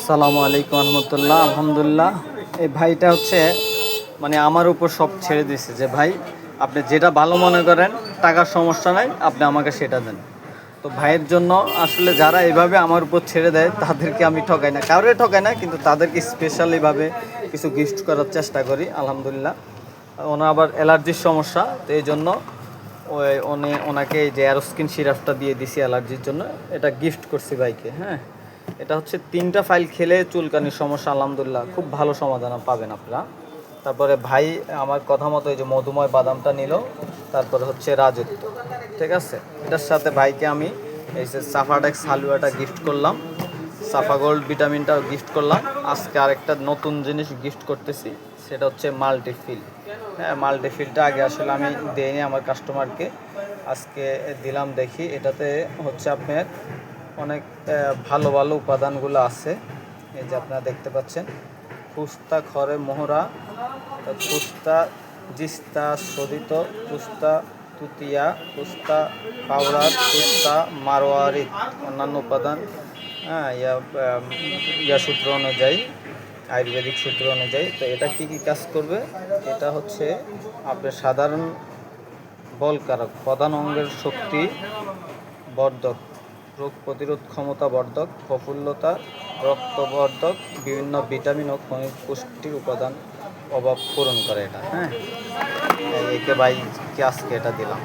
আসসালামু আলাইকুম রহমতুল্লাহ। আলহামদুলিল্লাহ, এই ভাইটা হচ্ছে মানে আমার উপর সব ছেড়ে দিয়েছে যে ভাই আপনি যেটা ভালো মনে করেন, টাকার সমস্যা নাই, আপনি আমাকে সেটা দেন। তো ভাইয়ের জন্য আসলে যারা এইভাবে আমার উপর ছেড়ে দেয় তাদেরকে আমি ঠকাই না, কাউরে ঠকাই না, কিন্তু তাদেরকে স্পেশালিভাবে কিছু গিফট করার চেষ্টা করি। আলহামদুলিল্লাহ, ওনার আবার অ্যালার্জির সমস্যা, তো এই জন্য ওনাকে এই যে অ্যারোস্কিন সিরাপটা দিয়ে দিছি অ্যালার্জির জন্য। এটা গিফট করছি ভাইকে। হ্যাঁ, এটা হচ্ছে 3টা ফাইল খেলে চুলকানির সমস্যা আলহামদুলিল্লাহ খুব ভালো সমাধান পাবেন আপনারা। তারপরে ভাই আমার কথা মতো এই যে মধুময় বাদামটা নিল, তারপরে হচ্ছে রাজত্ব, ঠিক আছে। এটার সাথে ভাইকে আমি এই যে সাফাডেক্স হালুয়াটা গিফট করলাম, সাফা গোল্ড ভিটামিনটাও গিফট করলাম। আজকে আরেকটা নতুন জিনিস গিফট করতেছি, সেটা হচ্ছে মাল্টিফিল। হ্যাঁ, মাল্টিফিলটা আগে আসলে আমি দেইনি আমার কাস্টমারকে, আজকে দিলাম। দেখি এটাতে হচ্ছে আপনার অনেক ভালো ভালো উপাদানগুলো আছে। এই যে আপনারা দেখতে পাচ্ছেন, ফুস্তা খরে মোহরা, ফুস্তা জিস্তা শোধিত, ফুস্তা তুতিয়া, ফুস্তা পাউডার, ফুস্তা মারোয়ারি, অন্যান্য উপাদান। হ্যাঁ, ইয়া সূত্র অনুযায়ী, আয়ুর্বেদিক সূত্র অনুযায়ী। তো এটা কি কি কাজ করবে? এটা হচ্ছে আপনার সাধারণ বলকারক, প্রধান অঙ্গের শক্তি বর্ধক, রোগ প্রতিরোধ ক্ষমতা বর্ধক, প্রফুল্লতা, রক্তবর্ধক, বিভিন্ন ভিটামিন ও খনিজ পুষ্টি উপাদান অভাব পূরণ করে এটা। হ্যাঁ, একে ভাইকে আজকে এটা দিলাম।